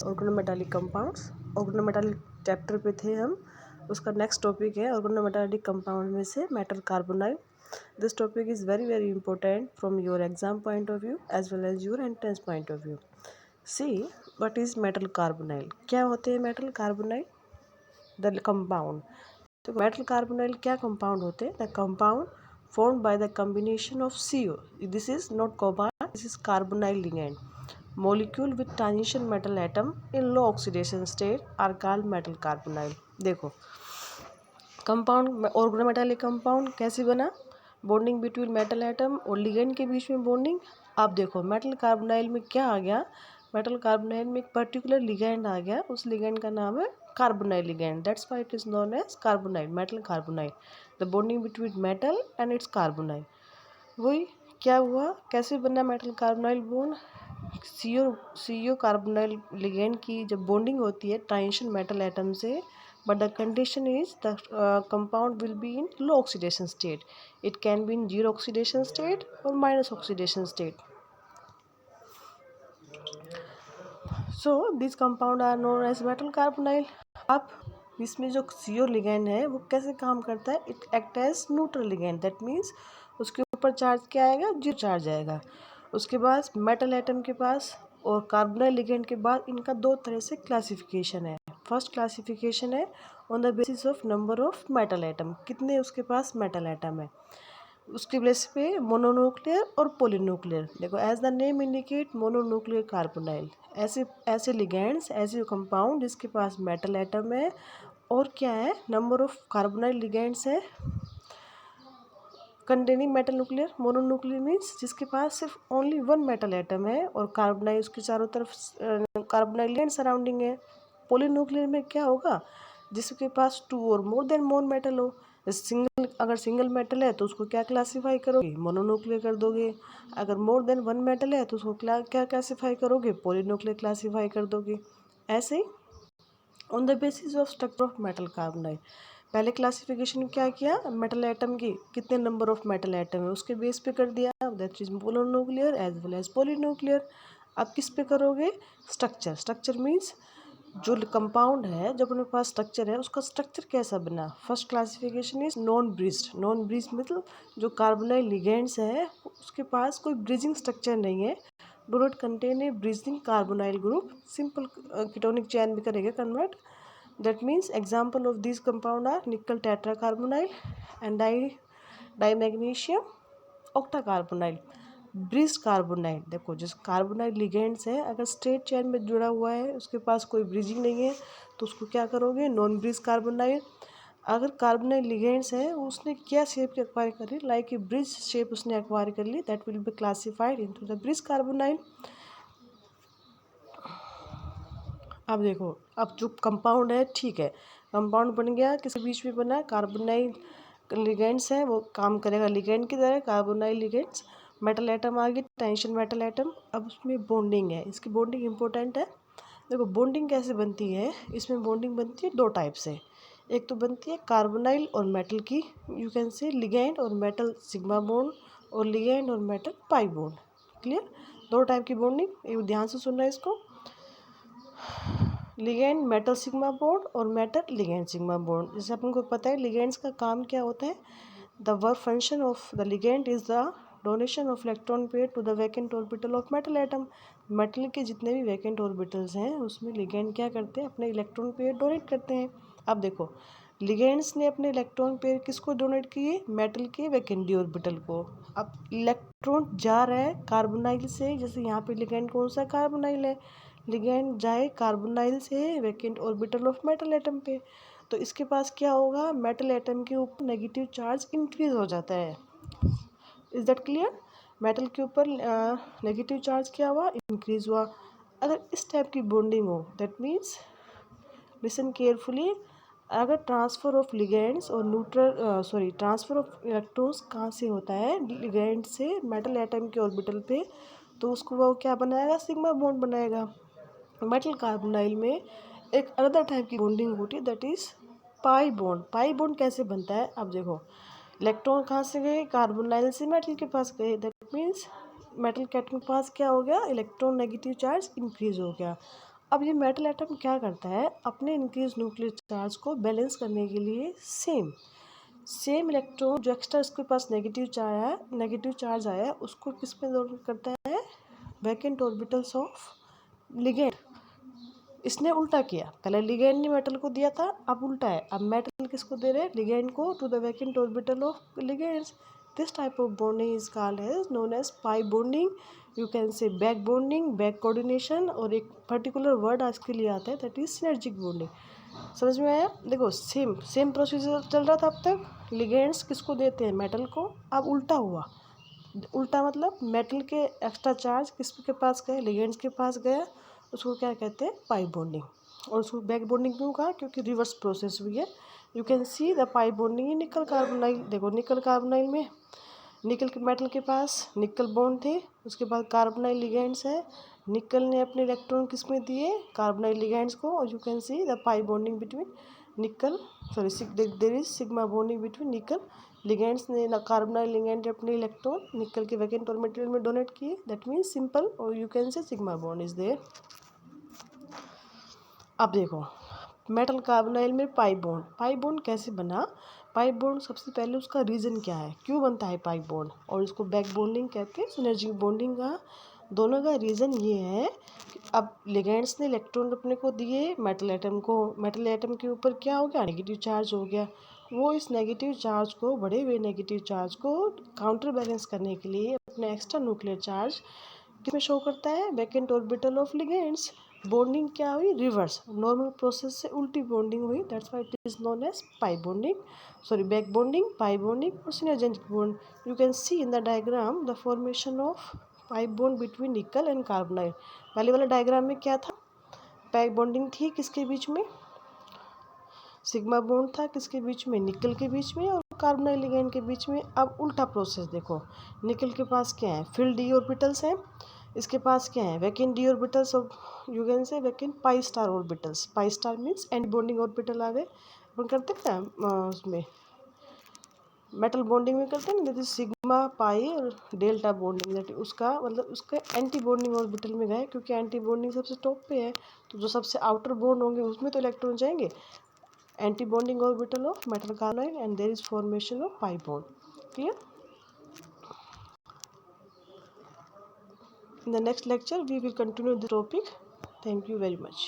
Organometallic compounds. Organometallic chapter पे थे हम, उसका नेक्स्ट टॉपिक है ऑर्गेनोमेटालिक कंपाउंड में से metal carbonyl. This topic is very very important from your exam point of view as well as your entrance point of view. See what is metal carbonyl, क्या होते हैं metal carbonyl? The compound. तो metal carbonyl क्या compound होते हैं? The compound formed by the combination of CO. This is not cobalt, this is carbonyl ligand. Molecule with transition metal atom in low oxidation state are called metal carbonyl. देखो compound organometallic compound कैसे बना? Bonding between metal atom और ligand के बीच में bonding. आप देखो metal carbonyl में क्या आ गया? मेटल कार्बोनाइल में एक पर्टिकुलर लिगेंड आ गया, उस लिगेंड का नाम है carbonyl ligand. That's why it is known as carbonyl, metal carbonyl. The bonding between metal and its carbonyl. वही क्या हुआ, कैसे बना metal carbonyl bond? CO carbonyl ligand की जब बॉन्डिंग होती है ट्रांजिशन मेटल एटम से, but the condition is the compound will be in low oxidation state. It can be in zero oxidation state or minus oxidation state. So these compound are known as metal carbonyl. अब इसमें जो CO ligand है वो कैसे काम करता है? It act as neutral ligand. That means उसके ऊपर चार्ज क्या आएगा? जीरो चार्ज आएगा। उसके बाद मेटल एटम के पास और कार्बोनाइल लिगेंड के बाद इनका दो तरह से क्लासिफिकेशन है। फर्स्ट क्लासिफिकेशन है on the basis of number of metal atom, कितने उसके पास मेटल एटम है, उसके बेस पे मोनोन्यूक्लियर और पॉलीन्यूक्लियर। देखो as the name indicate mononuclear carbonyl, ऐसे ऐसे लिगेंड्स, ऐसे कंपाउंड जिसके पास मेटल एटम है और क्या है, नंबर ऑफ कार्बोनाइल लिगेंड्स है containing metal nuclear. Mononuclear means जिसके पास सिर्फ ओनली वन मेटल एटम है और कार्बोनाइल उसके चारों तरफ कार्बोनाइल लिगेंड सराउंडिंग है। पॉलीन्यूक्लियर में क्या होगा? जिसके पास टू और मोर देन मोर मेटल हो। सिंगल, अगर सिंगल मेटल है तो उसको क्या क्लासीफाई करोगे? मोनोन्यूक्लियर कर दोगे। अगर मोर देन वन मेटल है तो उसको क्या क्लासीफाई करोगे? पॉलीन्यूक्लियर क्लासीफाई कर दोगे। ऐसे ही on the basis of structure of metal carbonyl, पहले क्लासिफिकेशन क्या किया? मेटल एटम की कितने नंबर ऑफ मेटल एटम है उसके बेस पे कर दिया, that is mononuclear as well as polynuclear. अब किस पे करोगे? स्ट्रक्चर। स्ट्रक्चर मीन्स जो कंपाउंड है, जब उनके पास स्ट्रक्चर है उसका स्ट्रक्चर कैसा बना। First classification is non bridged. Non bridged मतलब जो कार्बोनाइल लिगेंड्स है उसके पास कोई ब्रिजिंग स्ट्रक्चर नहीं है, do not contain a bridging carbonyl group, simple ketonic chain भी करेगा convert. That means example of these compound are nickel tetracarbonyl and dimagnesium octacarbonyl. Bridge carbonyl, देखो जिस कार्बोनाइल लिगेंड्स है अगर स्ट्रेट चेन में जुड़ा हुआ है उसके पास कोई ब्रिजिंग नहीं है तो उसको क्या करोगे? Non bridge carbonyl. अगर कार्बोनाइल लिगेंड्स है उसने क्या शेप की एक्वायर करी, लाइक ए ब्रिज शेप उसने एक्वायर कर ली, that will be classified into the bridge carbonyl. अब देखो, अब जो कंपाउंड है, ठीक है, कंपाउंड बन गया, किसके बीच में बना? कार्बोनाइल लिगेंड्स है वो काम करेगा लिगेंड की तरह, कार्बोनाइल लिगेंड्स। मेटल एटम आ गई, टेंशन मेटल एटम। अब उसमें बॉन्डिंग है, इसकी बॉन्डिंग इंपॉर्टेंट है। देखो बॉन्डिंग कैसे बनती है, इसमें बॉन्डिंग बनती है दो टाइप से। एक तो बनती है कार्बोनाइल और मेटल की, यू कैन से लिगेंड और मेटल सिग्मा बॉन्ड और लिगेंड और मेटल पाई बॉन्ड। क्लियर? दो टाइप की बॉन्डिंग, ये ध्यान से सुनना है इसको। लिगेंड मेटल सिग्मा बॉन्ड और मेटल लिगेंड सिग्मा बॉन्ड। जैसे अपन को पता है लिगेंड्स का काम क्या होता है, the work function of the ligand is the donation of electron pair to the vacant orbital of metal atom. Metal के जितने भी वैकेंट ऑर्बिटल्स हैं उसमें लिगेंड क्या करते हैं? अपने इलेक्ट्रॉन पेयर डोनेट करते हैं। अब देखो लिगेंड्स ने अपने इलेक्ट्रॉन पेयर किसको डोनेट किए? मेटल के वैकेंट ऑर्बिटल को। अब इलेक्ट्रॉन जा रहा है कार्बोनाइल से, जैसे यहाँ पे लिगेंड कौन सा? कार्बोनाइल है। लिगेंड जाए कार्बोनाइल से vacant orbital of metal atom पे, तो इसके पास क्या होगा? मेटल एटम के ऊपर नेगेटिव चार्ज इंक्रीज हो जाता है। Is that clear? मेटल के ऊपर नेगेटिव चार्ज क्या हुआ? इंक्रीज हुआ। अगर इस टाइप की बॉन्डिंग हो, दैट मीन्स लिसन केयरफुली, अगर ट्रांसफ़र ऑफ लिगेंड्स और न्यूट्रल ट्रांसफ़र ऑफ इलेक्ट्रॉन्स कहाँ से होता है? लिगेंड से मेटल एटम के ऑर्बिटल पे, तो उसको वो क्या बनाएगा? सिग्मा बॉन्ड बनाएगा। मेटल कार्बोनाइल में एक अदर टाइप की बॉन्डिंग होती है, that is pi bond. Pi bond कैसे बनता है? अब देखो इलेक्ट्रॉन कहाँ से गए? कार्बोनाइल से मेटल के पास गए, दैट मीन्स मेटल के एटम के पास क्या हो गया? इलेक्ट्रॉन नेगेटिव चार्ज इंक्रीज हो गया। अब ये मेटल एटम क्या करता है, अपने इंक्रीज न्यूक्लियर चार्ज को बैलेंस करने के लिए सेम इलेक्ट्रॉन जो एक्स्ट्रा इसके पास नेगेटिव चार्ज आया उसको किस में डोनेट करता है, वैकेंट ऑर्बिटल्स ऑफ लिगेंड। इसने उल्टा किया, पहले लिगेंड ने मेटल को दिया था, अब उल्टा है, अब मेटल किसको दे रहे हैं, लिगेंड को, to the vacant orbital of ligands. This type of bonding is called as known as pi bonding, you can say back bonding, back coordination, और एक पर्टिकुलर वर्ड आज के लिए आता है दैट इज सिनर्जिक बॉन्डिंग। समझ में आया? देखो सेम प्रोसीजर चल रहा था अब तक, लिगेंड्स किसको देते हैं, मेटल को, अब उल्टा हुआ। उल्टा मतलब मेटल के एक्स्ट्रा चार्ज किसके पास गए, लिगेंड्स के पास गया, उसको क्या कहते हैं, पाई बॉन्डिंग। और उसको बैक बॉन्डिंग क्यों कहा, क्योंकि रिवर्स प्रोसेस हुई है। You can see the pi bonding in निकल कार्बोनाइल। देखो निकल कार्बोनाइल में निकल के मेटल के पास निकल बॉन्ड थे, उसके बाद कार्बोनाइल लिगेंड्स है, निकल ने अपने इलेक्ट्रॉन किस में दिए, कार्बोनाइल लिगेंड्स को, और you can see the pi bonding between nickel, there is sigma bonding between nickel. Ligands ने कार्बोनाइल लिगेंड अपने इलेक्ट्रॉन निकल के वैकेंट ऑर्बिटल में डोनेट किए, दैट मीन्स सिंपल, और you can say sigma bond is there. अब देखो metal carbonyl में pi bond कैसे बना, पाई बॉन्ड सबसे पहले उसका रीज़न क्या है, क्यों बनता है पाई बॉन्ड, और इसको बैक बॉन्डिंग कहते हैं, सिनर्जिक बॉन्डिंग का। दोनों का रीज़न ये है कि अब लिगेंड्स ने इलेक्ट्रॉन अपने को दिए मेटल एटम को, मेटल एटम के ऊपर क्या हो गया, नेगेटिव चार्ज हो गया, वो इस नेगेटिव चार्ज को, बढ़े हुए नेगेटिव चार्ज को काउंटर बैलेंस करने के लिए अपना एक्स्ट्रा न्यूक्लियर चार्ज किस में शो करता है, vacant orbital of ligands. Bonding क्या हुई, रिवर्स, नॉर्मल प्रोसेस से उल्टी बॉन्डिंग हुई, that's why it is known as pi bonding, sorry back bonding, pi bonding और synergetic bond. You can see in the diagram the formation of pi bond between nickel and carbonyl. पहले वाले diagram में क्या था, pi bonding थी किसके बीच में, sigma bond था किसके बीच में, निकल के बीच में और कार्बोनाइल लिगेंड के बीच में। अब उल्टा प्रोसेस देखो, निकल के पास क्या है, फिल्ड डी ऑर्बिटल्स हैं, इसके पास क्या है, vacant d orbitals of, you can say vacant pi star orbitals. Pi star means anti bonding orbital आ गए। अपन करते हैं ना उसमें मेटल बॉन्डिंग में करते हैं ना, जैसे सिग्मा पाई और डेल्टा बॉन्डिंग, दैट उसका मतलब उसका एंटी बॉन्डिंग ऑर्बिटल में गए, क्योंकि एंटी बॉन्डिंग सबसे टॉप पे है, तो जो सबसे आउटर बॉन्ड होंगे उसमें तो इलेक्ट्रॉन जाएंगे, anti bonding orbital of metal carbonyl, and there is formation of pi bond. Clear? In the next lecture we will continue the topic. Thank you very much.